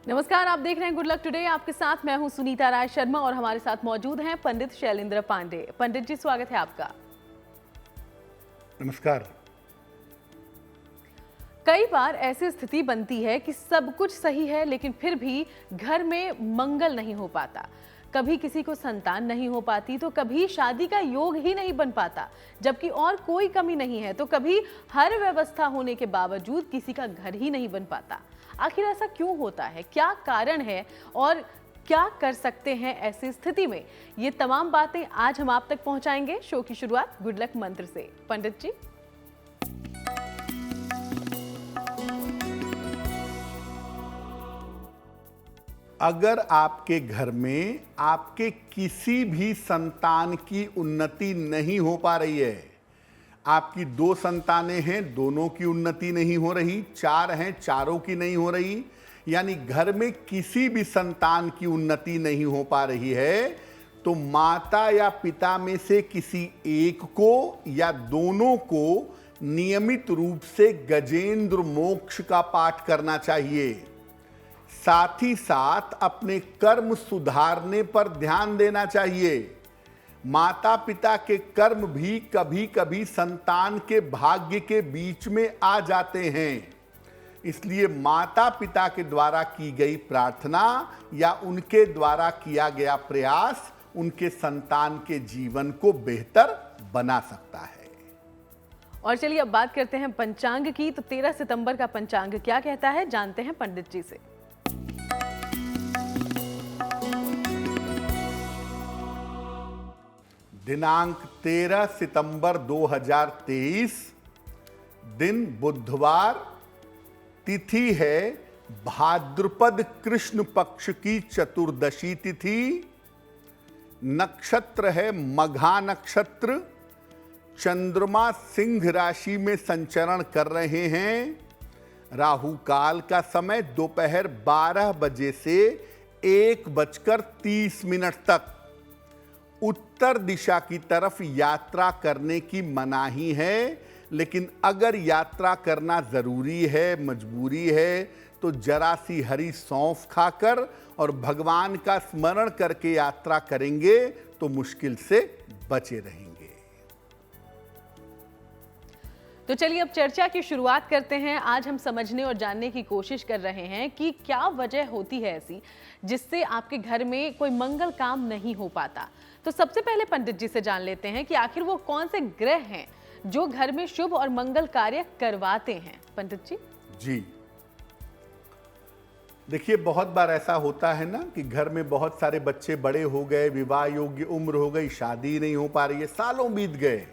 नमस्कार, आप देख रहे हैं गुड लक टुडे। आपके साथ मैं हूं सुनीता राय शर्मा और हमारे साथ मौजूद हैं पंडित शैलेंद्र पांडे। पंडित जी, स्वागत है आपका। नमस्कार। कई बार ऐसी स्थिति बनती है कि सब कुछ सही है लेकिन फिर भी घर में मंगल नहीं हो पाता। कभी किसी को संतान नहीं हो पाती तो कभी शादी का योग ही नहीं बन पाता, जबकि और कोई कमी नहीं है तो कभी हर व्यवस्था होने के बावजूद किसी का घर ही नहीं बन पाता। आखिर ऐसा क्यों होता है, क्या कारण है और क्या कर सकते हैं ऐसी स्थिति में? ये तमाम बातें आज हम आप तक पहुंचाएंगे। शो की शुरुआत गुड लक मंत्र से। पंडित जी, अगर आपके घर में आपके किसी भी संतान की उन्नति नहीं हो पा रही है, आपकी 2 संतानें हैं, दोनों की उन्नति नहीं हो रही, 4 हैं, चारों की नहीं हो रही, यानी घर में किसी भी संतान की उन्नति नहीं हो पा रही है, तो माता या पिता में से किसी एक को या दोनों को नियमित रूप से गजेंद्र मोक्ष का पाठ करना चाहिए। साथ ही साथ अपने कर्म सुधारने पर ध्यान देना चाहिए। माता पिता के कर्म भी कभी कभी संतान के भाग्य के बीच में आ जाते हैं, इसलिए माता पिता के द्वारा की गई प्रार्थना या उनके द्वारा किया गया प्रयास उनके संतान के जीवन को बेहतर बना सकता है। और चलिए अब बात करते हैं पंचांग की। तो 13 सितंबर का पंचांग क्या कहता है, जानते हैं पंडित जी से। दिनांक 13 सितंबर 2023, दिन बुधवार, तिथि है भाद्रपद कृष्ण पक्ष की चतुर्दशी तिथि, नक्षत्र है मघा नक्षत्र, चंद्रमा सिंह राशि में संचरण कर रहे हैं। राहु काल का समय दोपहर 12 बजे से 1:30 तक। उत्तर दिशा की तरफ यात्रा करने की मनाही है, लेकिन अगर यात्रा करना जरूरी है, मजबूरी है, तो जरा सी हरी सौंफ खाकर और भगवान का स्मरण करके यात्रा करेंगे तो मुश्किल से बचे रहेंगे। तो चलिए अब चर्चा की शुरुआत करते हैं। आज हम समझने और जानने की कोशिश कर रहे हैं कि क्या वजह होती है ऐसी जिससे आपके घर में कोई मंगल काम नहीं हो पाता। तो सबसे पहले पंडित जी से जान लेते हैं कि आखिर वो कौन से ग्रह हैं जो घर में शुभ और मंगल कार्य करवाते हैं। पंडित जी जी, देखिए, बहुत बार ऐसा होता है ना कि घर में बहुत सारे बच्चे बड़े हो गए, विवाह योग्य उम्र हो गई, शादी नहीं हो पा रही है, सालों बीत गए,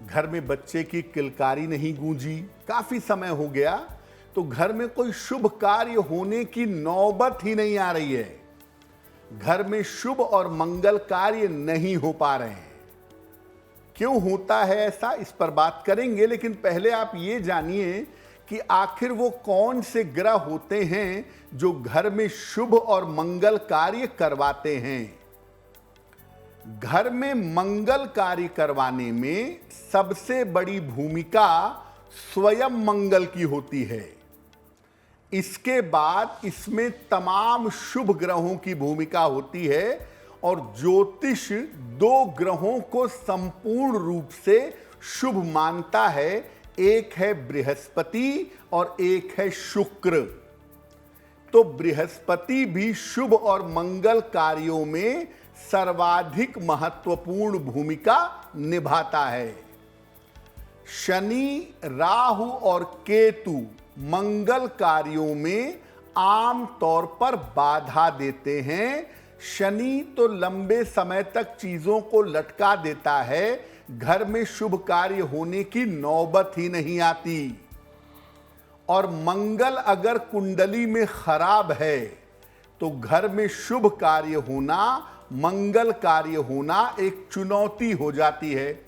घर में बच्चे की किलकारी नहीं गूंजी, काफी समय हो गया, तो घर में कोई शुभ कार्य होने की नौबत ही नहीं आ रही है। घर में शुभ और मंगल कार्य नहीं हो पा रहे हैं। क्यों होता है ऐसा, इस पर बात करेंगे, लेकिन पहले आप ये जानिए कि आखिर वो कौन से ग्रह होते हैं जो घर में शुभ और मंगल कार्य करवाते हैं। घर में मंगल कार्य करवाने में सबसे बड़ी भूमिका स्वयं मंगल की होती है। इसके बाद इसमें तमाम शुभ ग्रहों की भूमिका होती है और ज्योतिष 2 ग्रहों को संपूर्ण रूप से शुभ मानता है। एक है बृहस्पति और एक है शुक्र। तो बृहस्पति भी शुभ और मंगल कार्यों में सर्वाधिक महत्वपूर्ण भूमिका निभाता है। शनि, राहु और केतु मंगल कार्यों में आम तौर पर बाधा देते हैं। शनि तो लंबे समय तक चीजों को लटका देता है, घर में शुभ कार्य होने की नौबत ही नहीं आती। और मंगल अगर कुंडली में खराब है तो घर में शुभ कार्य होना, मंगल कार्य होना एक चुनौती हो जाती है।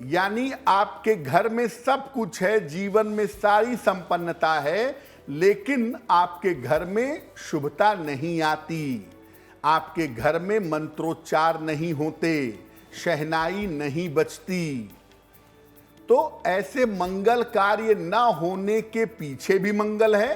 यानी आपके घर में सब कुछ है, जीवन में सारी संपन्नता है, लेकिन आपके घर में शुभता नहीं आती, आपके घर में मंत्रोच्चार नहीं होते, शहनाई नहीं बजती। तो ऐसे मंगल कार्य न होने के पीछे भी मंगल है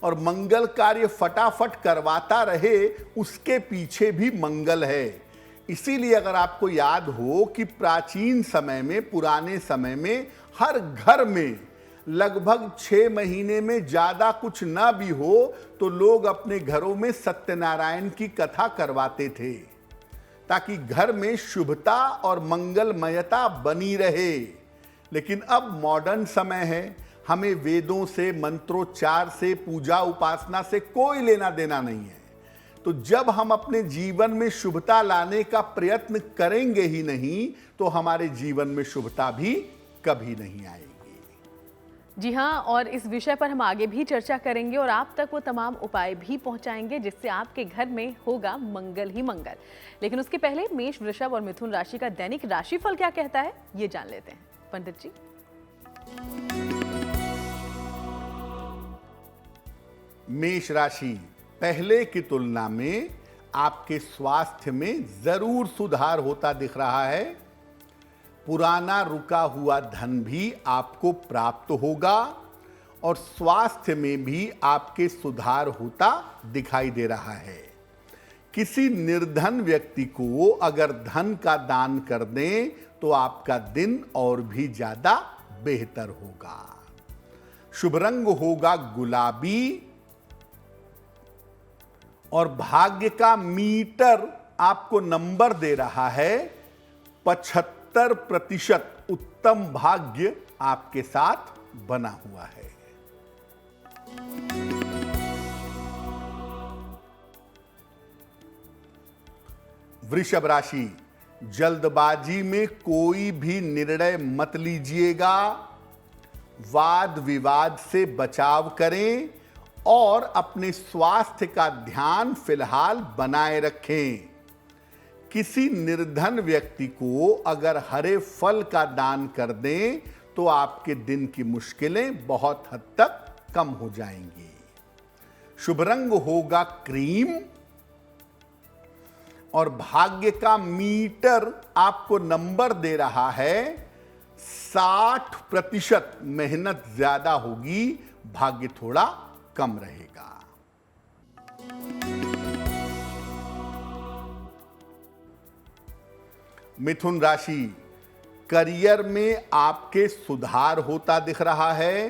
और मंगल कार्य फटाफट करवाता रहे, उसके पीछे भी मंगल है। इसीलिए अगर आपको याद हो कि प्राचीन समय में, पुराने समय में हर घर में लगभग 6 महीने में ज्यादा कुछ ना भी हो तो लोग अपने घरों में सत्यनारायण की कथा करवाते थे, ताकि घर में शुभता और मंगलमयता बनी रहे। लेकिन अब मॉडर्न समय है, हमें वेदों से, मंत्रोच्चार से, पूजा उपासना से कोई लेना देना नहीं है। तो जब हम अपने जीवन में शुभता लाने का प्रयत्न करेंगे ही नहीं तो हमारे जीवन में शुभता भी कभी नहीं आएगी। जी हाँ, और इस विषय पर हम आगे भी चर्चा करेंगे और आप तक वो तमाम उपाय भी पहुंचाएंगे जिससे आपके घर में होगा मंगल ही मंगल। लेकिन उसके पहले मेष, वृषभ और मिथुन राशि का दैनिक राशिफल क्या कहता है, ये जान लेते हैं। पंडित जी। मेष राशि, पहले की तुलना में आपके स्वास्थ्य में जरूर सुधार होता दिख रहा है। पुराना रुका हुआ धन भी आपको प्राप्त होगा और स्वास्थ्य में भी आपके सुधार होता दिखाई दे रहा है। किसी निर्धन व्यक्ति को अगर धन का दान कर दें तो आपका दिन और भी ज्यादा बेहतर होगा। शुभ रंग होगा गुलाबी और भाग्य का मीटर आपको नंबर दे रहा है 75% उत्तम भाग्य आपके साथ बना हुआ है। वृषभ राशि, जल्दबाजी में कोई भी निर्णय मत लीजिएगा। वाद विवाद से बचाव करें और अपने स्वास्थ्य का ध्यान फिलहाल बनाए रखें। किसी निर्धन व्यक्ति को अगर हरे फल का दान कर दें तो आपके दिन की मुश्किलें बहुत हद तक कम हो जाएंगी। शुभ रंग होगा क्रीम और भाग्य का मीटर आपको नंबर दे रहा है 60%। मेहनत ज्यादा होगी, भाग्य थोड़ा कम रहेगा। मिथुन राशि, करियर में आपके सुधार होता दिख रहा है।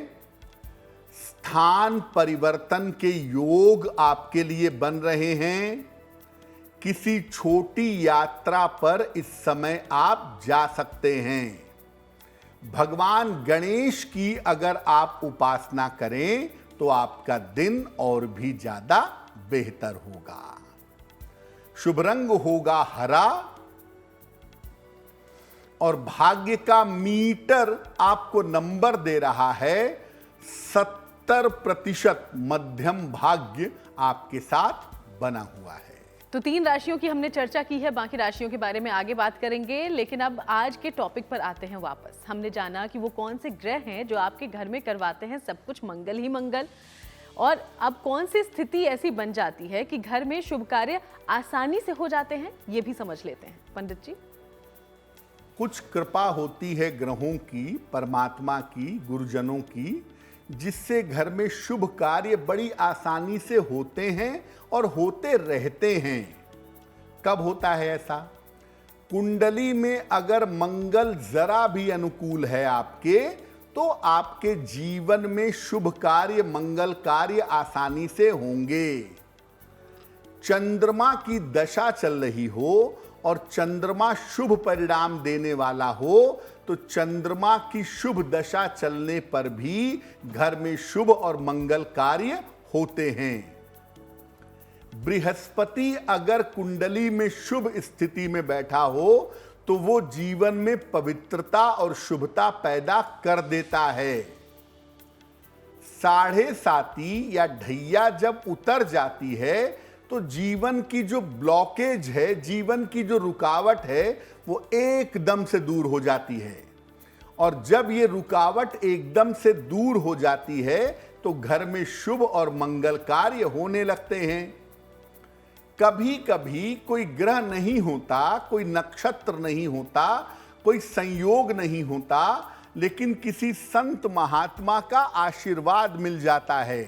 स्थान परिवर्तन के योग आपके लिए बन रहे हैं। किसी छोटी यात्रा पर इस समय आप जा सकते हैं। भगवान गणेश की अगर आप उपासना करें तो आपका दिन और भी ज्यादा बेहतर होगा। शुभ रंग होगा हरा और भाग्य का मीटर आपको नंबर दे रहा है 70%। मध्यम भाग्य आपके साथ बना हुआ है। तो 3 राशियों की हमने चर्चा की है, बाकी राशियों के बारे में आगे बात करेंगे। लेकिन अब आज के टॉपिक पर आते हैं वापस। हमने जाना कि वो कौन से ग्रह हैं जो आपके घर में करवाते हैं सब कुछ मंगल ही मंगल, और अब कौन सी स्थिति ऐसी बन जाती है कि घर में शुभ कार्य आसानी से हो जाते हैं, ये भी समझ लेते हैं। पंडित जी। कुछ कृपा होती है ग्रहों की, परमात्मा की, गुरुजनों की, जिससे घर में शुभ कार्य बड़ी आसानी से होते हैं और होते रहते हैं। कब होता है ऐसा? कुंडली में अगर मंगल जरा भी अनुकूल है आपके, तो आपके जीवन में शुभ कार्य, मंगल कार्य आसानी से होंगे। चंद्रमा की दशा चल रही हो और चंद्रमा शुभ परिणाम देने वाला हो तो चंद्रमा की शुभ दशा चलने पर भी घर में शुभ और मंगल कार्य होते हैं। बृहस्पति अगर कुंडली में शुभ स्थिति में बैठा हो तो वो जीवन में पवित्रता और शुभता पैदा कर देता है। साढ़े साती या ढैया जब उतर जाती है तो जीवन की जो ब्लॉकेज है, जीवन की जो रुकावट है, वो एकदम से दूर हो जाती है। और जब ये रुकावट एकदम से दूर हो जाती है तो घर में शुभ और मंगल कार्य होने लगते हैं। कभी कभी कोई ग्रह नहीं होता, कोई नक्षत्र नहीं होता, कोई संयोग नहीं होता, लेकिन किसी संत महात्मा का आशीर्वाद मिल जाता है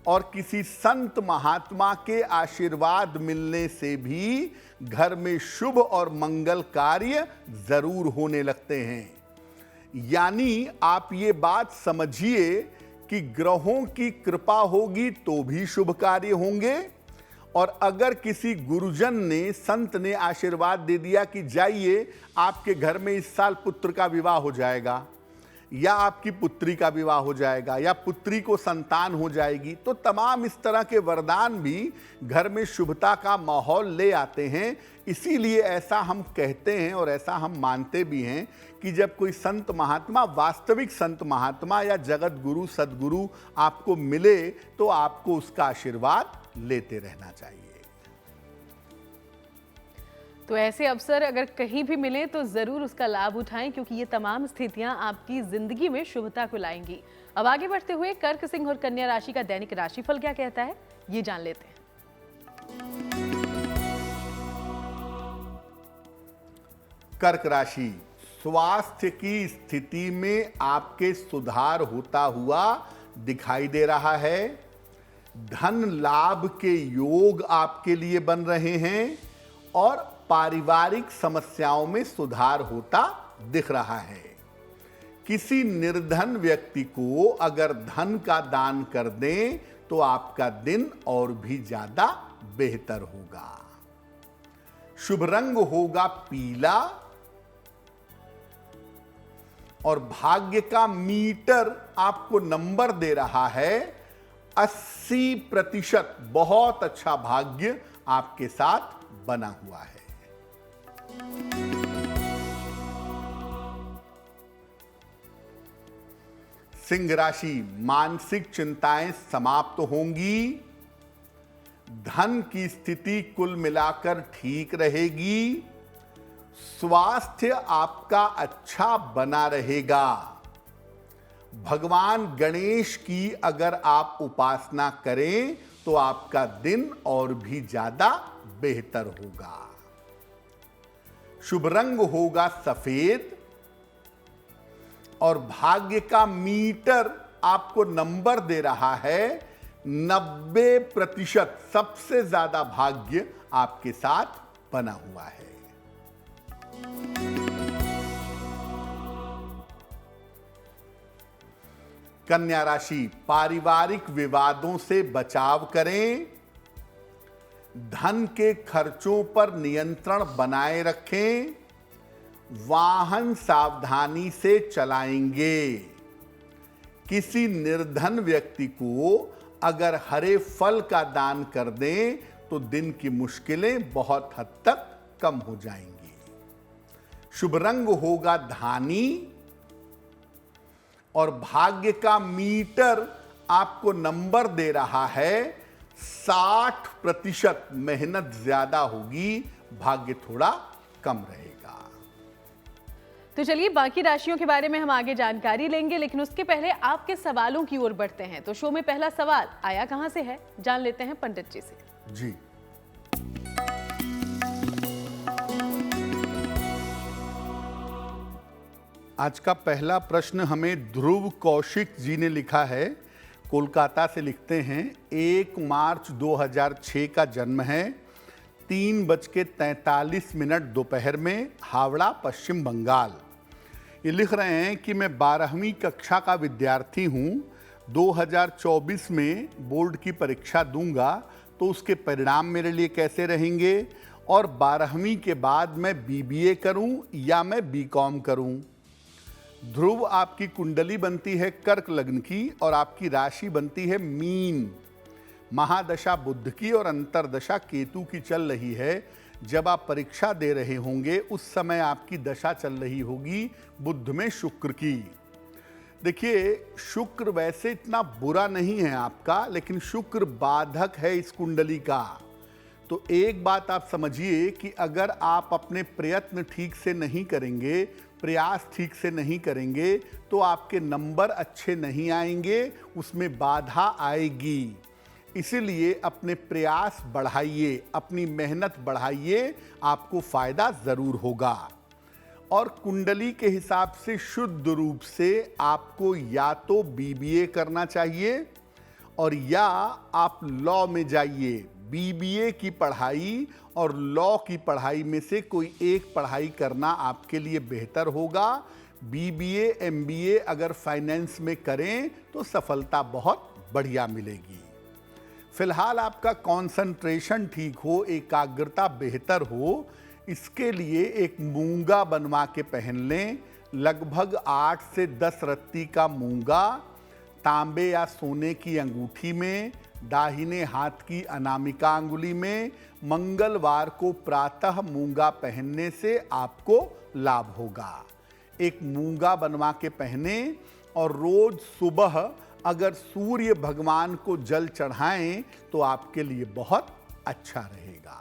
और किसी संत महात्मा के आशीर्वाद मिलने से भी घर में शुभ और मंगल कार्य जरूर होने लगते हैं। यानी आप ये बात समझिए कि ग्रहों की कृपा होगी तो भी शुभ कार्य होंगे, और अगर किसी गुरुजन ने, संत ने आशीर्वाद दे दिया कि जाइए आपके घर में इस साल पुत्र का विवाह हो जाएगा, या आपकी पुत्री का विवाह हो जाएगा, या पुत्री को संतान हो जाएगी, तो तमाम इस तरह के वरदान भी घर में शुभता का माहौल ले आते हैं। इसीलिए ऐसा हम कहते हैं और ऐसा हम मानते भी हैं कि जब कोई संत महात्मा, वास्तविक संत महात्मा या जगत गुरु, सदगुरु आपको मिले तो आपको उसका आशीर्वाद लेते रहना चाहिए। तो ऐसे अवसर अगर कहीं भी मिले तो जरूर उसका लाभ उठाएं, क्योंकि ये तमाम स्थितियां आपकी जिंदगी में शुभता को लाएंगी। अब आगे बढ़ते हुए कर्क, सिंह और कन्या राशि का दैनिक राशिफल क्या कहता है, ये जान लेते हैं। कर्क राशि, स्वास्थ्य की स्थिति में आपके सुधार होता हुआ दिखाई दे रहा है। धन लाभ के योग आपके लिए बन रहे हैं और पारिवारिक समस्याओं में सुधार होता दिख रहा है। किसी निर्धन व्यक्ति को अगर धन का दान कर दें तो आपका दिन और भी ज्यादा बेहतर होगा। शुभ रंग होगा पीला और भाग्य का मीटर आपको नंबर दे रहा है 80%। बहुत अच्छा भाग्य आपके साथ बना हुआ है। सिंह राशि, मानसिक चिंताएं समाप्त होंगी। धन की स्थिति कुल मिलाकर ठीक रहेगी। स्वास्थ्य आपका अच्छा बना रहेगा। भगवान गणेश की अगर आप उपासना करें तो आपका दिन और भी ज्यादा बेहतर होगा। शुभ रंग होगा सफेद और भाग्य का मीटर आपको नंबर दे रहा है 90%। सबसे ज्यादा भाग्य आपके साथ बना हुआ है। कन्या राशि, पारिवारिक विवादों से बचाव करें। धन के खर्चों पर नियंत्रण बनाए रखें। वाहन सावधानी से चलाएंगे। किसी निर्धन व्यक्ति को अगर हरे फल का दान कर दें तो दिन की मुश्किलें बहुत हद तक कम हो जाएंगी। शुभ रंग होगा धानी और भाग्य का मीटर आपको नंबर दे रहा है 60%। मेहनत ज्यादा होगी, भाग्य थोड़ा कम रहेगा। तो चलिए बाकी राशियों के बारे में हम आगे जानकारी लेंगे, लेकिन उसके पहले आपके सवालों की ओर बढ़ते हैं। तो शो में पहला सवाल आया कहां से है, जान लेते हैं पंडित जी से। जी, आज का पहला प्रश्न हमें ध्रुव कौशिक जी ने लिखा है। कोलकाता से लिखते हैं, 1 मार्च 2006 का जन्म है। 3:43 दोपहर में, हावड़ा, पश्चिम बंगाल। ये लिख रहे हैं कि मैं 12वीं कक्षा का विद्यार्थी हूँ। 2024 में बोर्ड की परीक्षा दूंगा तो उसके परिणाम मेरे लिए कैसे रहेंगे, और 12वीं के बाद मैं BBA करूं या मैं BCom करूं। ध्रुव, आपकी कुंडली बनती है कर्क लग्न की और आपकी राशि बनती है मीन। महादशा बुध की और अंतरदशा केतु की चल रही है। जब आप परीक्षा दे रहे होंगे उस समय आपकी दशा चल रही होगी बुध में शुक्र की। देखिए, शुक्र वैसे इतना बुरा नहीं है आपका, लेकिन शुक्र बाधक है इस कुंडली का। तो एक बात आप समझिए कि अगर आप अपने प्रयत्न ठीक से नहीं करेंगे, प्रयास ठीक से नहीं करेंगे, तो आपके नंबर अच्छे नहीं आएंगे, उसमें बाधा आएगी। इसीलिए अपने प्रयास बढ़ाइए, अपनी मेहनत बढ़ाइए, आपको फायदा जरूर होगा। और कुंडली के हिसाब से शुद्ध रूप से आपको या तो BBA करना चाहिए और या आप लॉ में जाइए। बीबीए की पढ़ाई और लॉ की पढ़ाई में से कोई एक पढ़ाई करना आपके लिए बेहतर होगा। बीबीए एमबीए अगर फाइनेंस में करें तो सफलता बहुत बढ़िया मिलेगी। फिलहाल आपका कंसंट्रेशन ठीक हो, एकाग्रता बेहतर हो, इसके लिए एक मूंगा बनवा के पहन लें। लगभग 8 से 10 रत्ती का मूंगा तांबे या सोने की अंगूठी में, दाहिने हाथ की अनामिका अंगुली में। मंगलवार को प्रातः मूंगा पहनने से आपको लाभ होगा। एक मूंगा बनवा के पहने और रोज सुबह अगर सूर्य भगवान को जल चढ़ाएं तो आपके लिए बहुत अच्छा रहेगा।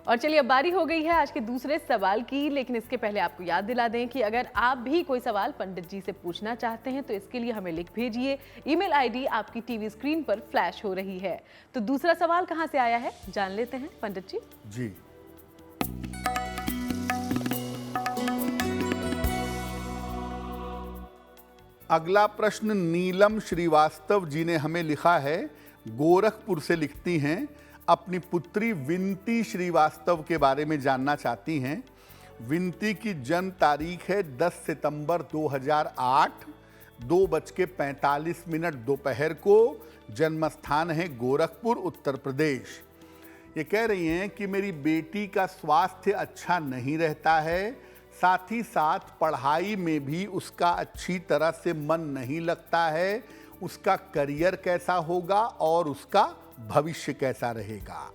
और चलिए अब बारी हो गई है आज के दूसरे सवाल की, लेकिन इसके पहले आपको याद दिला दें कि अगर आप भी कोई सवाल पंडित जी से पूछना चाहते हैं तो इसके लिए हमें लिख भेजिए। ईमेल आईडी आपकी टीवी स्क्रीन पर फ्लैश हो रही है। तो दूसरा सवाल कहां से आया है जान लेते हैं पंडित जी। जी, अगला प्रश्न नीलम श्रीवास्तव जी ने हमें लिखा है। गोरखपुर से लिखती हैं, अपनी पुत्री विनती श्रीवास्तव के बारे में जानना चाहती हैं। विनती की जन्म तारीख है 10 सितंबर 2008, 2:45 दोपहर को। जन्म स्थान है गोरखपुर, उत्तर प्रदेश। ये कह रही हैं कि मेरी बेटी का स्वास्थ्य अच्छा नहीं रहता है, साथ ही साथ पढ़ाई में भी उसका अच्छी तरह से मन नहीं लगता है। उसका करियर कैसा होगा और उसका भविष्य कैसा रहेगा।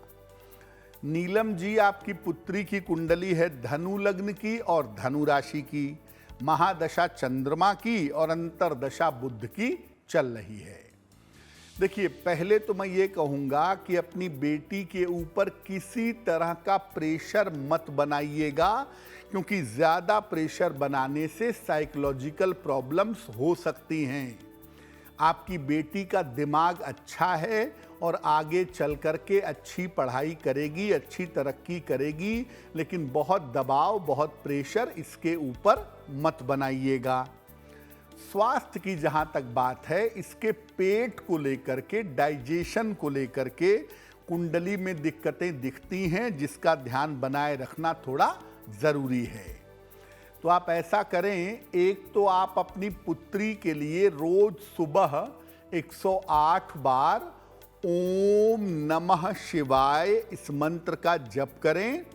नीलम जी, आपकी पुत्री की कुंडली है धनु लग्न की और धनु राशि की। महादशा चंद्रमा की और अंतरदशा बुध की चल रही है। देखिए, पहले तो मैं ये कहूँगा कि अपनी बेटी के ऊपर किसी तरह का प्रेशर मत बनाइएगा, क्योंकि ज़्यादा प्रेशर बनाने से साइकोलॉजिकल प्रॉब्लम्स हो सकती हैं। आपकी बेटी का दिमाग अच्छा है और आगे चल कर के अच्छी पढ़ाई करेगी, अच्छी तरक्की करेगी, लेकिन बहुत दबाव, बहुत प्रेशर इसके ऊपर मत बनाइएगा। स्वास्थ्य की जहाँ तक बात है, इसके पेट को लेकर के, डाइजेशन को लेकर के कुंडली में दिक्कतें दिखती हैं, जिसका ध्यान बनाए रखना थोड़ा ज़रूरी है। तो आप ऐसा करें, एक तो आप अपनी पुत्री के लिए रोज सुबह 108 बार ओम नमः शिवाय इस मंत्र का जप करें,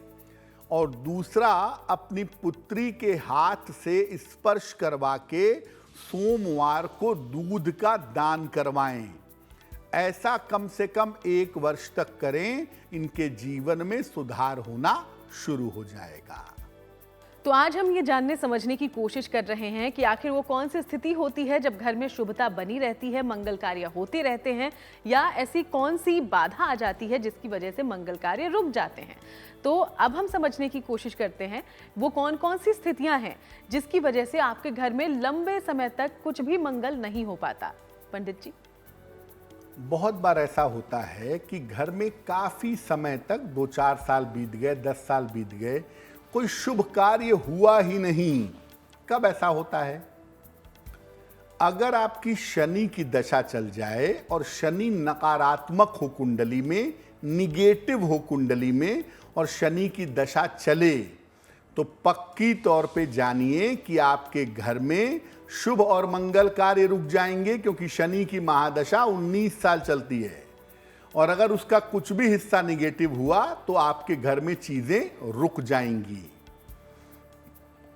और दूसरा अपनी पुत्री के हाथ से स्पर्श करवा के सोमवार को दूध का दान करवाएं। ऐसा कम से कम 1 वर्ष तक करें, इनके जीवन में सुधार होना शुरू हो जाएगा। तो आज हम ये जानने समझने की कोशिश कर रहे हैं कि आखिर वो कौन सी स्थिति होती है जब घर में शुभता बनी रहती है, मंगल कार्य होते रहते हैं, या ऐसी कौन सी बाधा आ जाती है जिसकी वजह से मंगल कार्य रुक जाते हैं। तो अब हम समझने की कोशिश करते हैं वो कौन कौन सी स्थितियां हैं जिसकी वजह से आपके घर में लंबे समय तक कुछ भी मंगल नहीं हो पाता। पंडित जी, बहुत बार ऐसा होता है कि घर में काफ़ी समय तक 2-4 साल बीत गए, 10 साल बीत गए, कोई शुभ कार्य हुआ ही नहीं। कब ऐसा होता है? अगर आपकी शनि की दशा चल जाए और शनि नकारात्मक हो कुंडली में, निगेटिव हो कुंडली में, और शनि की दशा चले, तो पक्की तौर पे जानिए कि आपके घर में शुभ और मंगल कार्य रुक जाएंगे, क्योंकि शनि की महादशा 19 साल चलती है। और अगर उसका कुछ भी हिस्सा निगेटिव हुआ तो आपके घर में चीजें रुक जाएंगी।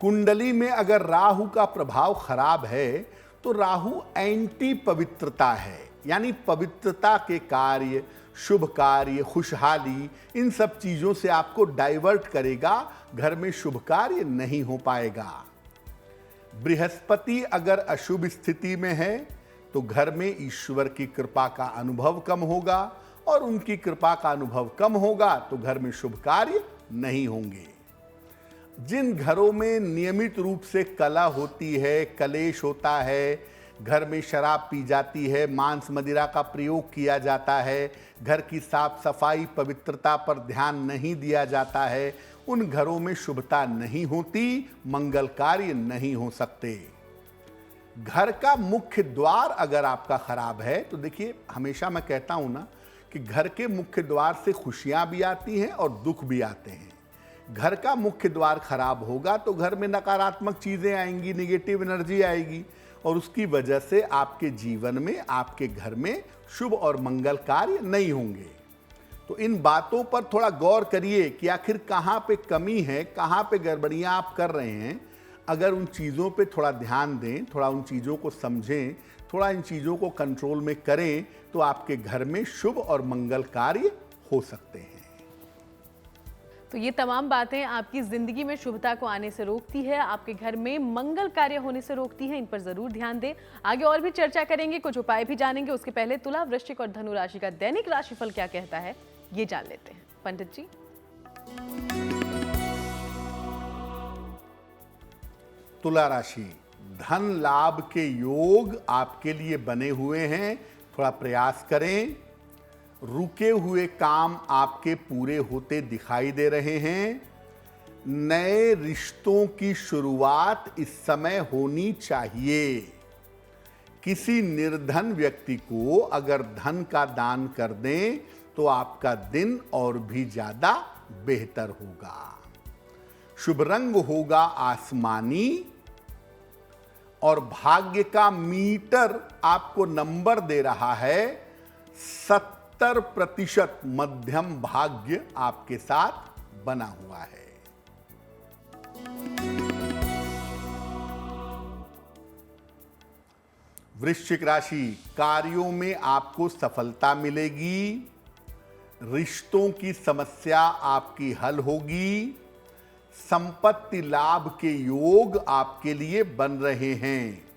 कुंडली में अगर राहु का प्रभाव खराब है तो राहु एंटी पवित्रता है, यानी पवित्रता के कार्य, शुभ कार्य, खुशहाली, इन सब चीजों से आपको डाइवर्ट करेगा। घर में शुभ कार्य नहीं हो पाएगा। बृहस्पति अगर अशुभ स्थिति में है तो घर में ईश्वर की कृपा का अनुभव कम होगा, और उनकी कृपा का अनुभव कम होगा तो घर में शुभ कार्य नहीं होंगे। जिन घरों में नियमित रूप से कलह होती है, कलेश होता है, घर में शराब पी जाती है, मांस मदिरा का प्रयोग किया जाता है, घर की साफ सफाई पवित्रता पर ध्यान नहीं दिया जाता है, उन घरों में शुभता नहीं होती, मंगल कार्य नहीं हो सकते। घर का मुख्य द्वार अगर आपका खराब है तो देखिए, हमेशा मैं कहता हूं ना कि घर के मुख्य द्वार से खुशियां भी आती हैं और दुख भी आते हैं। घर का मुख्य द्वार खराब होगा तो घर में नकारात्मक चीजें आएंगी, निगेटिव एनर्जी आएगी और उसकी वजह से आपके जीवन में, आपके घर में शुभ और मंगल कार्य नहीं होंगे। तो इन बातों पर थोड़ा गौर करिए कि आखिर कहाँ पे कमी है, कहाँ पे गड़बड़ियाँ आप कर रहे हैं। अगर उन चीज़ों पे थोड़ा ध्यान दें, थोड़ा उन चीज़ों को समझें, थोड़ा इन चीज़ों को कंट्रोल में करें तो आपके घर में शुभ और मंगल कार्य हो सकते हैं। तो ये तमाम बातें आपकी जिंदगी में शुभता को आने से रोकती है, आपके घर में मंगल कार्य होने से रोकती है। इन पर जरूर ध्यान दें। आगे और भी चर्चा करेंगे, कुछ उपाय भी जानेंगे। उसके पहले तुला, वृश्चिक और धनु राशि का दैनिक राशिफल क्या कहता है ये जान लेते हैं। पंडित जी। तुला राशि, धन लाभ के योग आपके लिए बने हुए हैं। थोड़ा प्रयास करें। रुके हुए काम आपके पूरे होते दिखाई दे रहे हैं। नए रिश्तों की शुरुआत इस समय होनी चाहिए। किसी निर्धन व्यक्ति को अगर धन का दान कर दें तो आपका दिन और भी ज्यादा बेहतर होगा। शुभ रंग होगा आसमानी और भाग्य का मीटर आपको नंबर दे रहा है 70% मध्यम भाग्य आपके साथ बना हुआ है। वृश्चिक राशि, कार्यों में आपको सफलता मिलेगी। रिश्तों की समस्या आपकी हल होगी। संपत्ति लाभ के योग आपके लिए बन रहे हैं।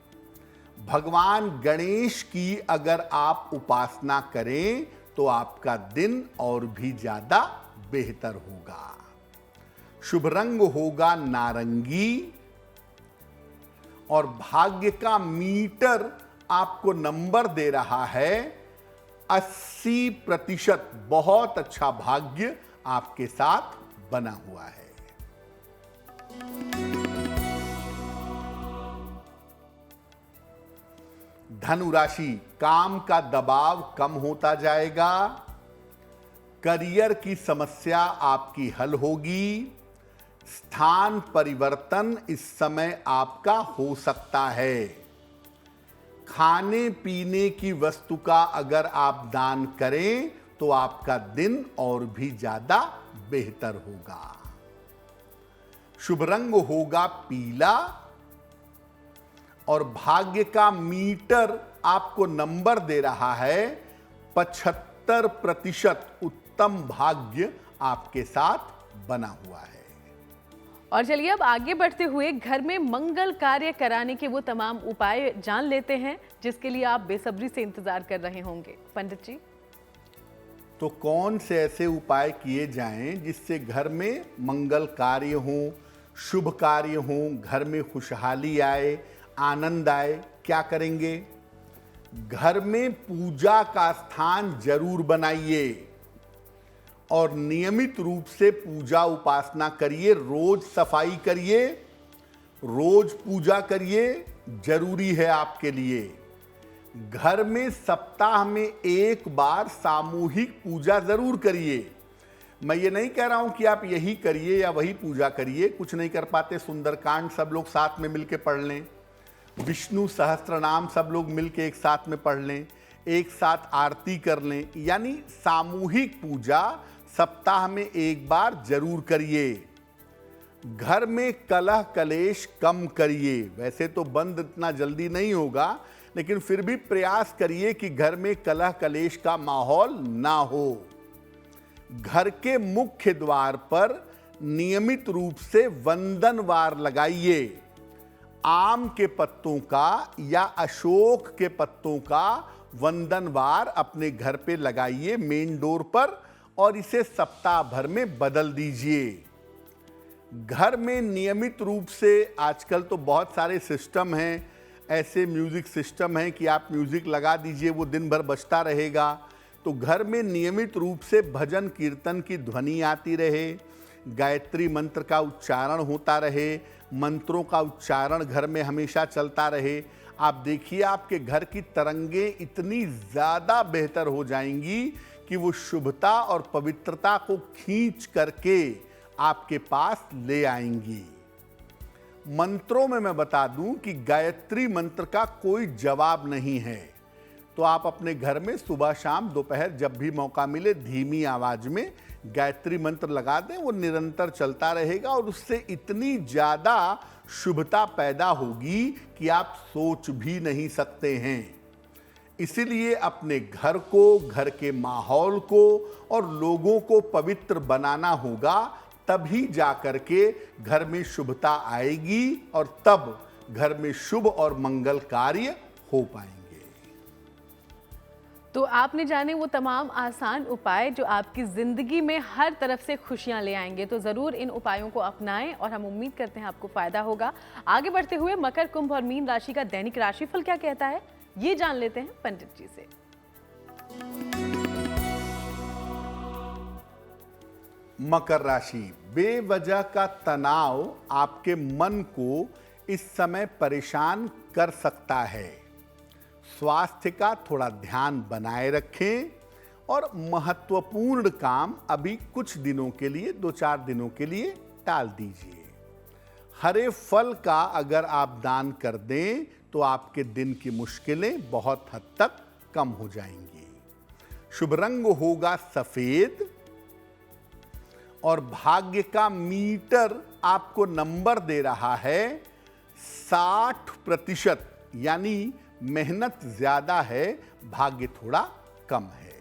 भगवान गणेश की अगर आप उपासना करें तो आपका दिन और भी ज्यादा बेहतर होगा। शुभ रंग होगा नारंगी और भाग्य का मीटर आपको नंबर दे रहा है 80%। बहुत अच्छा भाग्य आपके साथ बना हुआ है। धनु राशि, काम का दबाव कम होता जाएगा। करियर की समस्या आपकी हल होगी। स्थान परिवर्तन इस समय आपका हो सकता है। खाने पीने की वस्तु का अगर आप दान करें तो आपका दिन और भी ज्यादा बेहतर होगा। शुभ रंग होगा पीला और भाग्य का मीटर आपको नंबर दे रहा है 75%। उत्तम भाग्य आपके साथ बना हुआ है। और चलिए अब आगे बढ़ते हुए घर में मंगल कार्य कराने के वो तमाम उपाय जान लेते हैं जिसके लिए आप बेसब्री से इंतजार कर रहे होंगे। पंडित जी। तो कौन से ऐसे उपाय किए जाएं जिससे घर में मंगल कार्य हो, शुभ कार्य हो, घर में खुशहाली आए, आनंद आए? क्या करेंगे? घर में पूजा का स्थान जरूर बनाइए और नियमित रूप से पूजा उपासना करिए। रोज सफाई करिए, रोज पूजा करिए, जरूरी है आपके लिए। घर में सप्ताह में एक बार सामूहिक पूजा जरूर करिए। मैं ये नहीं कह रहा हूं कि आप यही करिए या वही पूजा करिए। कुछ नहीं कर पाते, सुंदरकांड सब लोग साथ में मिलके पढ़ लें, विष्णु सहस्त्र नाम सब लोग मिलके एक साथ में पढ़ लें, एक साथ आरती कर लें। यानी सामूहिक पूजा सप्ताह में एक बार जरूर करिए। घर में कलह कलेश कम करिए। वैसे तो बंद इतना जल्दी नहीं होगा, लेकिन फिर भी प्रयास करिए कि घर में कलह कलेश का माहौल ना हो। घर के मुख्य द्वार पर नियमित रूप से वंदनवार लगाइए। आम के पत्तों का या अशोक के पत्तों का वंदनवार अपने घर पे लगाइए मेन डोर पर और इसे सप्ताह भर में बदल दीजिए। घर में नियमित रूप से, आजकल तो बहुत सारे सिस्टम हैं, ऐसे म्यूजिक सिस्टम हैं कि आप म्यूजिक लगा दीजिए, वो दिन भर बजता रहेगा। तो घर में नियमित रूप से भजन कीर्तन की ध्वनि आती रहे, गायत्री मंत्र का उच्चारण होता रहे, मंत्रों का उच्चारण घर में हमेशा चलता रहे। आप देखिए आपके घर की तरंगें इतनी ज्यादा बेहतर हो जाएंगी कि वो शुभता और पवित्रता को खींच करके आपके पास ले आएंगी। मंत्रों में मैं बता दूं कि गायत्री मंत्र का कोई जवाब नहीं है, तो आप अपने घर में सुबह शाम दोपहर जब भी मौका मिले धीमी आवाज में गायत्री मंत्र लगा दें। वो निरंतर चलता रहेगा और उससे इतनी ज्यादा शुभता पैदा होगी कि आप सोच भी नहीं सकते हैं। इसीलिए अपने घर को, घर के माहौल को और लोगों को पवित्र बनाना होगा, तभी जाकर के घर में शुभता आएगी और तब घर में शुभ और मंगल कार्य हो पाएंगे। तो आपने जाने वो तमाम आसान उपाय जो आपकी जिंदगी में हर तरफ से खुशियां ले आएंगे, तो जरूर इन उपायों को अपनाएं और हम उम्मीद करते हैं आपको फायदा होगा। आगे बढ़ते हुए मकर, कुंभ और मीन राशि का दैनिक राशिफल क्या कहता है, ये जान लेते हैं पंडित जी से। मकर राशि, बेवजह का तनाव आपके मन को इस समय परेशान कर सकता है। स्वास्थ्य का थोड़ा ध्यान बनाए रखें और महत्वपूर्ण काम अभी कुछ दिनों के लिए, 2-4 दिनों के लिए टाल दीजिए। हरे फल का अगर आप दान कर दें तो आपके दिन की मुश्किलें बहुत हद तक कम हो जाएंगी। शुभ रंग होगा सफेद और भाग्य का मीटर आपको नंबर दे रहा है 60%, यानी मेहनत ज्यादा है, भाग्य थोड़ा कम है।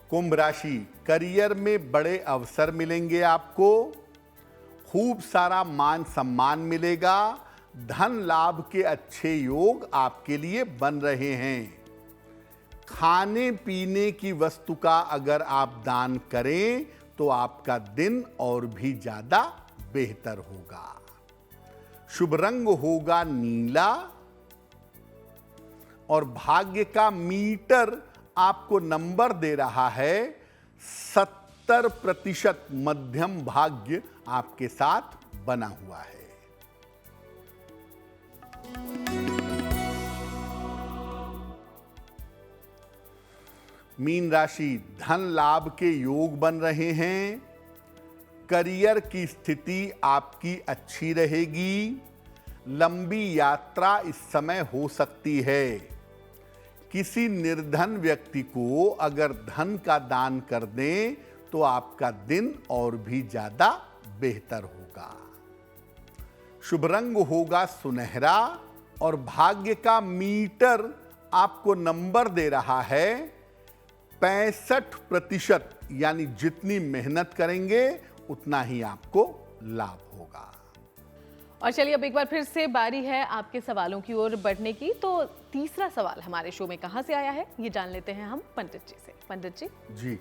कुंभ राशि, करियर में बड़े अवसर मिलेंगे आपको, खूब सारा मान सम्मान मिलेगा, धन लाभ के अच्छे योग आपके लिए बन रहे हैं। खाने पीने की वस्तु का अगर आप दान करें तो आपका दिन और भी ज्यादा बेहतर होगा। शुभ रंग होगा नीला और भाग्य का मीटर आपको नंबर दे रहा है 70%। मध्यम भाग्य आपके साथ बना हुआ है। मीन राशि, धन लाभ के योग बन रहे हैं, करियर की स्थिति आपकी अच्छी रहेगी, लंबी यात्रा इस समय हो सकती है। किसी निर्धन व्यक्ति को अगर धन का दान कर दें तो आपका दिन और भी ज्यादा बेहतर होगा। शुभ रंग होगा सुनहरा और भाग्य का मीटर आपको नंबर दे रहा है 65%, यानी जितनी मेहनत करेंगे उतना ही आपको लाभ होगा। और चलिए अब एक बार फिर से बारी है आपके सवालों की ओर बढ़ने की। तो तीसरा सवाल हमारे शो में कहां से आया है, ये जान लेते हैं हम पंडित जी से। पंडित जी जी,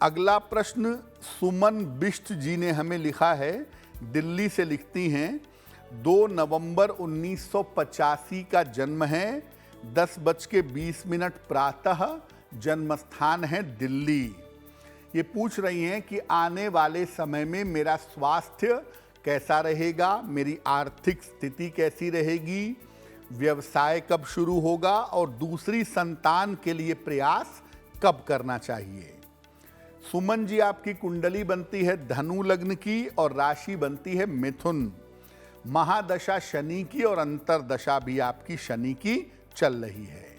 अगला प्रश्न सुमन बिष्ट जी ने हमें लिखा है, दिल्ली से लिखती हैं। 2 नवंबर 1985 का जन्म है, 10:20 प्रातः, जन्म स्थान है दिल्ली। ये पूछ रही हैं कि आने वाले समय में मेरा स्वास्थ्य कैसा रहेगा, मेरी आर्थिक स्थिति कैसी रहेगी, व्यवसाय कब शुरू होगा और दूसरी संतान के लिए प्रयास कब करना चाहिए। सुमन जी, आपकी कुंडली बनती है धनु लग्न की और राशि बनती है मिथुन। महादशा शनि की और अंतरदशा भी आपकी शनि की चल रही है।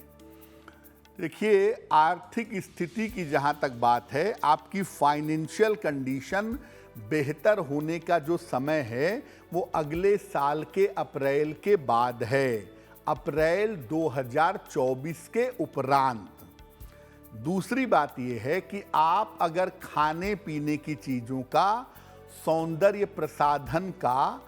देखिए, आर्थिक स्थिति की जहां तक बात है, आपकी फाइनेंशियल कंडीशन बेहतर होने का जो समय है वो अगले साल के अप्रैल के बाद है, अप्रैल 2024 के उपरांत। दूसरी बात यह है कि आप अगर खाने पीने की चीज़ों का, सौंदर्य प्रसाधन का,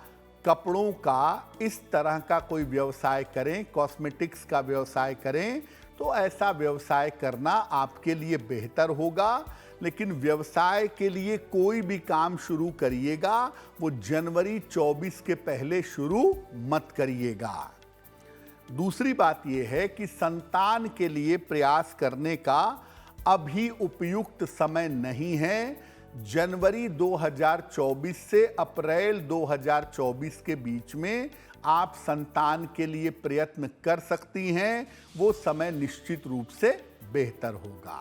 कपड़ों का, इस तरह का कोई व्यवसाय करें, कॉस्मेटिक्स का व्यवसाय करें, तो ऐसा व्यवसाय करना आपके लिए बेहतर होगा। लेकिन व्यवसाय के लिए कोई भी काम शुरू करिएगा वो जनवरी 24 के पहले शुरू मत करिएगा। दूसरी बात यह है कि संतान के लिए प्रयास करने का अभी उपयुक्त समय नहीं है। जनवरी 2024 से अप्रैल 2024 के बीच में आप संतान के लिए प्रयत्न कर सकती हैं। वो समय निश्चित रूप से बेहतर होगा।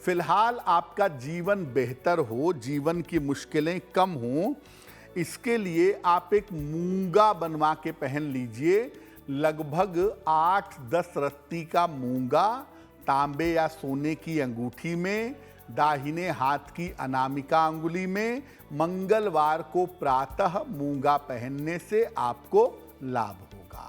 फिलहाल आपका जीवन बेहतर हो, जीवन की मुश्किलें कम हों, इसके लिए आप एक मूंगा बनवा के पहन लीजिए। लगभग 8-10 रत्ती का मूंगा तांबे या सोने की अंगूठी में, दाहिने हाथ की अनामिका अंगुली में, मंगलवार को प्रातः मूंगा पहनने से आपको लाभ होगा।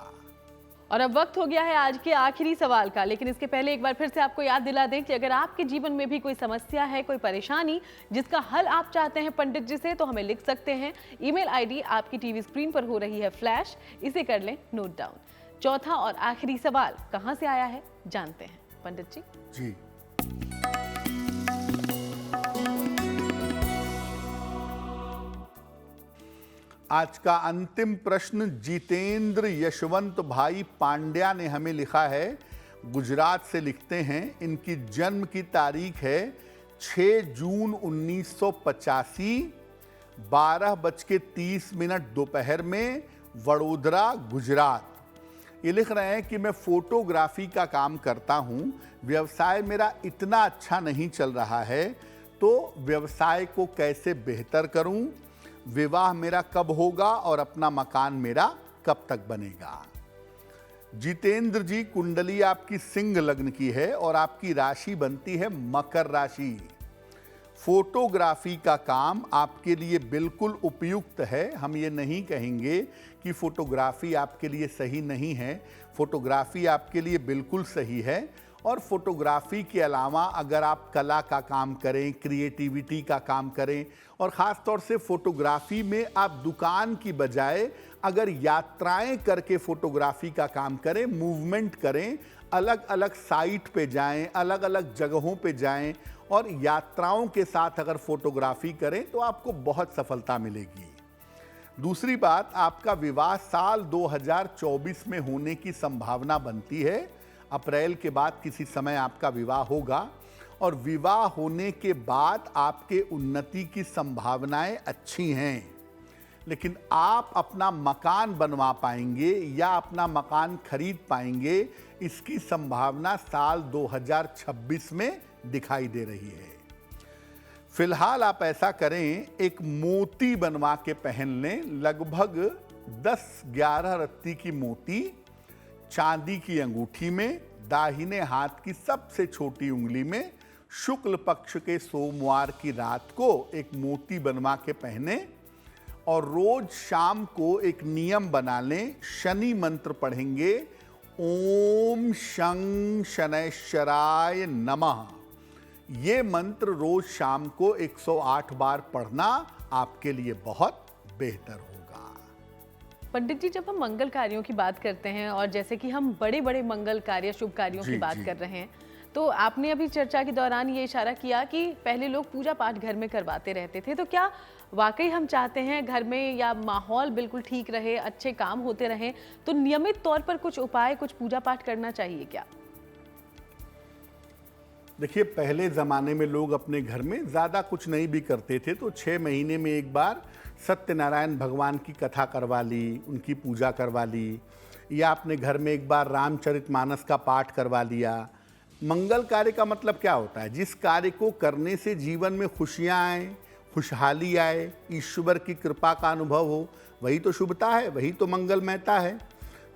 और अब वक्त हो गया है आज के आखिरी सवाल का, लेकिन इसके पहले एक बार फिर से आपको याद दिला दें कि अगर आपके जीवन में भी कोई समस्या है, कोई परेशानी जिसका हल आप चाहते हैं पंडित जी से, तो हमें लिख सकते हैं। ईमेल आईडी आपकी टीवी स्क्रीन पर हो रही है फ्लैश, इसे कर लें नोट डाउन। चौथा और आखिरी सवाल कहां से आया है जानते हैं पंडित जी। जी, आज का अंतिम प्रश्न जितेंद्र यशवंत भाई पांड्या ने हमें लिखा है। गुजरात से लिखते हैं। इनकी जन्म की तारीख है 6 जून 1985, 12:30 दोपहर में, वडोदरा, गुजरात। ये लिख रहे हैं कि मैं फोटोग्राफी का काम करता हूं। व्यवसाय मेरा इतना अच्छा नहीं चल रहा है, तो व्यवसाय को कैसे बेहतर करूं? विवाह मेरा कब होगा और अपना मकान मेरा कब तक बनेगा? जितेंद्र जी, कुंडली आपकी सिंह लग्न की है और आपकी राशि बनती है मकर राशि। फोटोग्राफी का काम आपके लिए बिल्कुल उपयुक्त है। हम ये नहीं कहेंगे कि फोटोग्राफी आपके लिए सही नहीं है। फोटोग्राफी आपके लिए बिल्कुल सही है। और फोटोग्राफी के अलावा अगर आप कला का काम करें, क्रिएटिविटी का काम करें, और ख़ास तौर से फोटोग्राफी में आप दुकान की बजाय अगर यात्राएं करके फोटोग्राफी का काम करें, मूवमेंट करें, अलग अलग साइट पे जाएं, अलग अलग जगहों पे जाएं और यात्राओं के साथ अगर फोटोग्राफी करें तो आपको बहुत सफलता मिलेगी। दूसरी बात, आपका विवाह साल 2024 में होने की संभावना बनती है। अप्रैल के बाद किसी समय आपका विवाह होगा और विवाह होने के बाद आपके उन्नति की संभावनाएं अच्छी हैं। लेकिन आप अपना मकान बनवा पाएंगे या अपना मकान खरीद पाएंगे, इसकी संभावना साल 2026 में दिखाई दे रही है। फिलहाल आप ऐसा करें, एक मोती बनवा के पहन लें। लगभग 10-11 रत्ती की मोती चांदी की अंगूठी में, दाहिने हाथ की सबसे छोटी उंगली में, शुक्ल पक्ष के सोमवार की रात को एक मोती बनवा के पहने और रोज शाम को एक नियम बना लें। शनि मंत्र पढ़ेंगे, ओम शं शनैश्चराय नमः। ये मंत्र रोज शाम को 108 बार पढ़ना आपके लिए बहुत बेहतर होगा। पंडित जी, जब हम मंगल कार्यों की बात करते हैं और जैसे कि हम बड़े बड़े मंगल कार्य, शुभ कार्यों की बात कर रहे हैं, तो आपने अभी चर्चा के दौरान ये इशारा किया कि पहले लोग पूजा पाठ घर में करवाते रहते थे, तो क्या वाकई हम चाहते हैं घर में या माहौल बिल्कुल ठीक रहे, अच्छे काम होते रहें, तो नियमित तौर पर कुछ उपाय, कुछ पूजा पाठ करना चाहिए क्या? देखिए, पहले ज़माने में लोग अपने घर में ज़्यादा कुछ नहीं भी करते थे, तो 6 महीने में एक बार सत्यनारायण भगवान की कथा करवा ली, उनकी पूजा करवा ली, या अपने घर में एक बार रामचरितमानस का पाठ करवा लिया। मंगल कार्य का मतलब क्या होता है? जिस कार्य को करने से जीवन में खुशियाँ आए, खुशहाली आए, ईश्वर की कृपा का अनुभव हो, वही तो शुभता है, वही तो मंगलमयता है।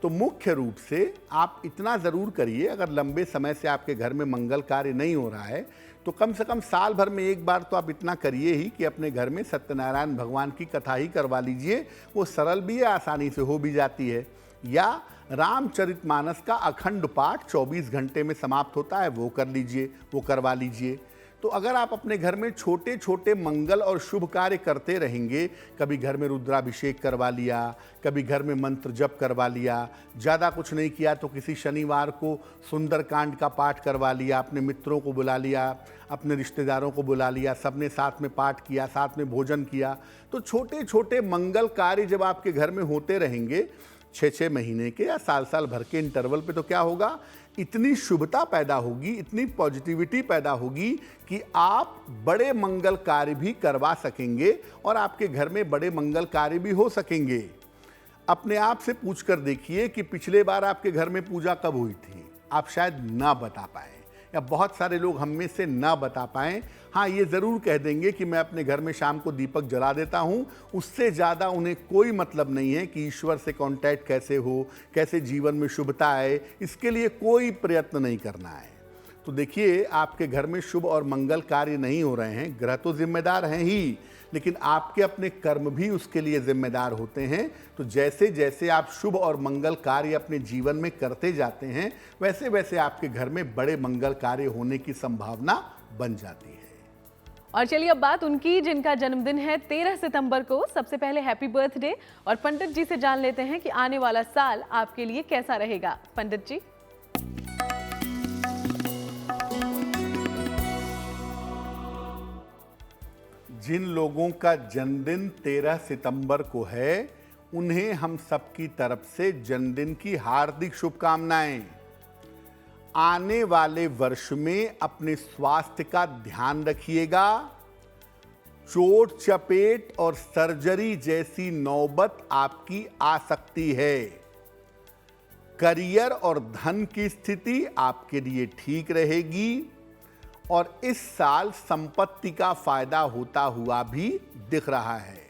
तो मुख्य रूप से आप इतना ज़रूर करिए, अगर लंबे समय से आपके घर में मंगल कार्य नहीं हो रहा है तो कम से कम साल भर में एक बार तो आप इतना करिए ही कि अपने घर में सत्यनारायण भगवान की कथा ही करवा लीजिए। वो सरल भी है, आसानी से हो भी जाती है। या रामचरितमानस का अखंड पाठ 24 घंटे में समाप्त होता है, वो कर लीजिए, वो करवा लीजिए। तो अगर आप अपने घर में छोटे छोटे मंगल और शुभ कार्य करते रहेंगे, कभी घर में रुद्राभिषेक करवा लिया, कभी घर में मंत्र जप करवा लिया, ज़्यादा कुछ नहीं किया तो किसी शनिवार को सुंदरकांड का पाठ करवा लिया, अपने मित्रों को बुला लिया, अपने रिश्तेदारों को बुला लिया, सबने साथ में पाठ किया, साथ में भोजन किया, तो छोटे छोटे मंगल कार्य जब आपके घर में होते रहेंगे 6-6 महीने के या साल भर के इंटरवल पे, तो क्या होगा, इतनी शुभता पैदा होगी, इतनी पॉजिटिविटी पैदा होगी कि आप बड़े मंगल कार्य भी करवा सकेंगे और आपके घर में बड़े मंगल कार्य भी हो सकेंगे। अपने आप से पूछ कर देखिए कि पिछले बार आपके घर में पूजा कब हुई थी। आप शायद ना बता पाए, या बहुत सारे लोग हम में से ना बता पाएं। हाँ, ये ज़रूर कह देंगे कि मैं अपने घर में शाम को दीपक जला देता हूँ। उससे ज़्यादा उन्हें कोई मतलब नहीं है कि ईश्वर से कांटेक्ट कैसे हो, कैसे जीवन में शुभता आए, इसके लिए कोई प्रयत्न नहीं करना है। तो देखिए, आपके घर में शुभ और मंगल कार्य नहीं हो रहे हैं, ग्रह तो जिम्मेदार हैं ही, लेकिन आपके अपने कर्म भी उसके लिए जिम्मेदार होते हैं। तो जैसे जैसे आप शुभ और मंगल कार्य अपने जीवन में करते जाते हैं, वैसे वैसे आपके घर में बड़े मंगल कार्य होने की संभावना बन जाती है। और चलिए अब बात उनकी जिनका जन्मदिन है 13 सितंबर को। सबसे पहले हैप्पी बर्थडे, और पंडित जी से जान लेते हैं कि आने वाला साल आपके लिए कैसा रहेगा। पंडित जी। जिन लोगों का जन्मदिन 13 सितंबर को है, उन्हें हम सबकी तरफ से जन्मदिन की हार्दिक शुभकामनाएं। आने वाले वर्ष में अपने स्वास्थ्य का ध्यान रखिएगा। चोट चपेट और सर्जरी जैसी नौबत आपकी आ सकती है। करियर और धन की स्थिति आपके लिए ठीक रहेगी, और इस साल संपत्ति का फायदा होता हुआ भी दिख रहा है।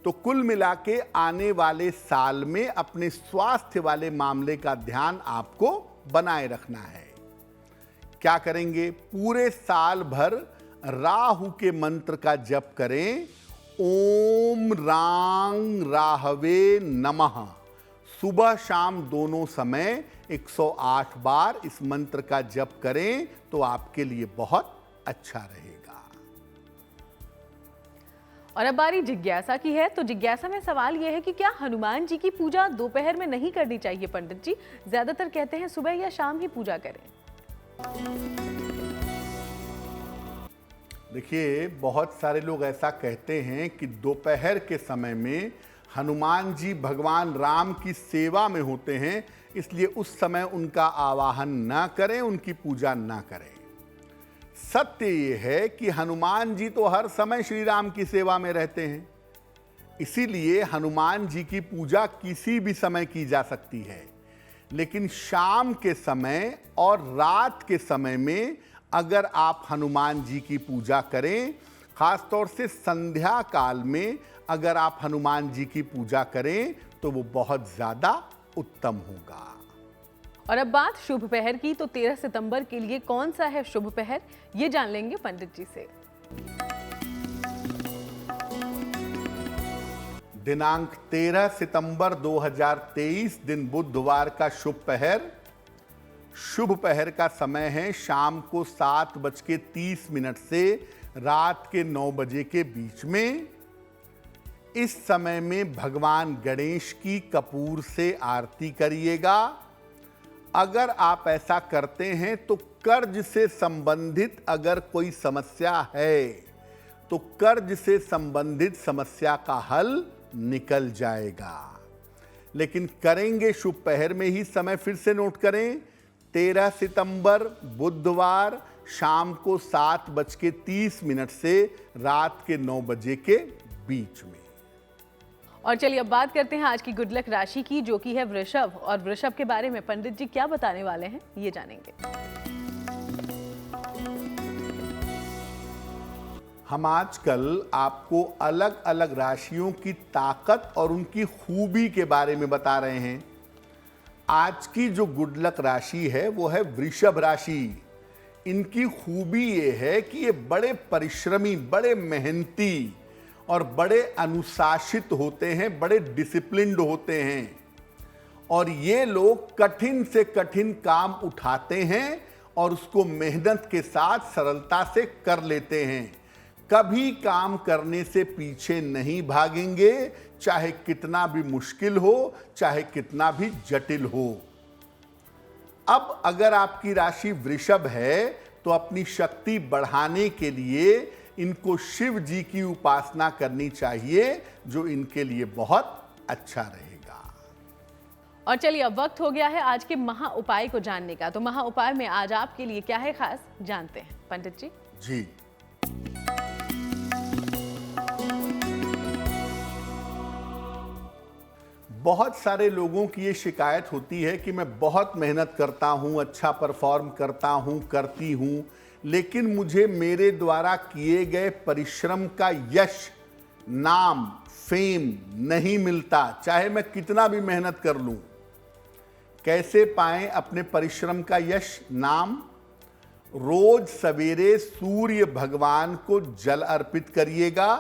तो कुल मिला के आने वाले साल में अपने स्वास्थ्य वाले मामले का ध्यान आपको बनाए रखना है। क्या करेंगे? पूरे साल भर राहु के मंत्र का जप करें। ओम रांग राहवे नमः। सुबह शाम दोनों समय 108 बार इस मंत्र का जप करें तो आपके लिए बहुत अच्छा रहेगा। और अब बारी जिज्ञासा की है। तो जिज्ञासा में सवाल यह है कि क्या हनुमान जी की पूजा दोपहर में नहीं करनी चाहिए? पंडित जी, ज्यादातर कहते हैं सुबह या शाम ही पूजा करें। देखिए, बहुत सारे लोग ऐसा कहते हैं कि दोपहर के समय में हनुमान जी भगवान राम की सेवा में होते हैं, इसलिए उस समय उनका आवाहन ना करें, उनकी पूजा ना करें। सत्य ये है कि हनुमान जी तो हर समय श्री राम की सेवा में रहते हैं, इसीलिए हनुमान जी की पूजा किसी भी समय की जा सकती है। लेकिन शाम के समय और रात के समय में अगर आप हनुमान जी की पूजा करें, खासतौर से संध्या काल में अगर आप हनुमान जी की पूजा करें, तो वो बहुत ज्यादा उत्तम होगा। और अब बात शुभ पहर की। तो 13 सितंबर के लिए कौन सा है शुभ पहर, ये जान लेंगे पंडित जी से। दिनांक 13 सितंबर 2023 दिन बुधवार का शुभ पहर। शुभ पहर का समय है शाम को 7:30 से रात के 9 बजे के बीच में। इस समय में भगवान गणेश की कपूर से आरती करिएगा। अगर आप ऐसा करते हैं तो कर्ज से संबंधित अगर कोई समस्या है तो कर्ज से संबंधित समस्या का हल निकल जाएगा। लेकिन करेंगे शुभ पहर में ही। समय फिर से नोट करें, 13 सितंबर बुधवार शाम को 7:30 से रात के 9 बजे के बीच में। और चलिए अब बात करते हैं आज की गुड लक राशि की, जो कि है वृषभ। और वृषभ के बारे में पंडित जी क्या बताने वाले हैं, ये जानेंगे। हम आजकल आपको अलग अलग राशियों की ताकत और उनकी खूबी के बारे में बता रहे हैं। आज की जो गुड लक राशि है वो है वृषभ राशि। इनकी खूबी ये है कि ये बड़े परिश्रमी, बड़े मेहनती और बड़े अनुशासित होते हैं, बड़े डिसिप्लिन्ड होते हैं। और ये लोग कठिन से कठिन काम उठाते हैं और उसको मेहनत के साथ सरलता से कर लेते हैं। कभी काम करने से पीछे नहीं भागेंगे, चाहे कितना भी मुश्किल हो, चाहे कितना भी जटिल हो। अब अगर आपकी राशि वृषभ है तो अपनी शक्ति बढ़ाने के लिए इनको शिव जी की उपासना करनी चाहिए, जो इनके लिए बहुत अच्छा रहेगा। और चलिए अब वक्त हो गया है आज के महा उपाय को जानने का। तो महा उपाय में आज आपके लिए क्या है खास, जानते हैं पंडित जी। जी, बहुत सारे लोगों की ये शिकायत होती है कि मैं बहुत मेहनत करता हूं, अच्छा परफॉर्म करता हूं, करती हूं, लेकिन मुझे मेरे द्वारा किए गए परिश्रम का यश, नाम, फेम नहीं मिलता, चाहे मैं कितना भी मेहनत कर लूं। कैसे पाएं अपने परिश्रम का यश, नाम? रोज सवेरे सूर्य भगवान को जल अर्पित करिएगा,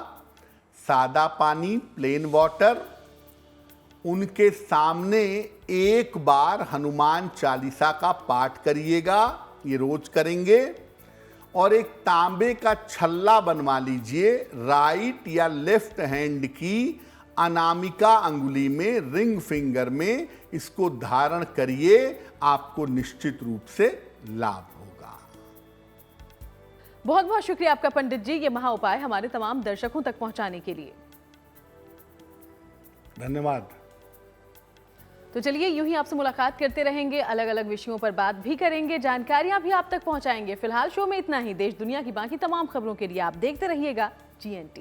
सादा पानी, प्लेन वाटर। उनके सामने एक बार हनुमान चालीसा का पाठ करिएगा, ये रोज करेंगे। और एक तांबे का छल्ला बनवा लीजिए, राइट या लेफ्ट हैंड की अनामिका अंगुली में, रिंग फिंगर में इसको धारण करिए, आपको निश्चित रूप से लाभ होगा। बहुत बहुत शुक्रिया आपका पंडित जी, ये महा उपाय हमारे तमाम दर्शकों तक पहुंचाने के लिए। धन्यवाद। तो चलिए यूं ही आपसे मुलाकात करते रहेंगे, अलग अलग विषयों पर बात भी करेंगे, जानकारियां भी आप तक पहुंचाएंगे। फिलहाल शो में इतना ही। देश दुनिया की बाकी तमाम खबरों के लिए आप देखते रहिएगा GNT।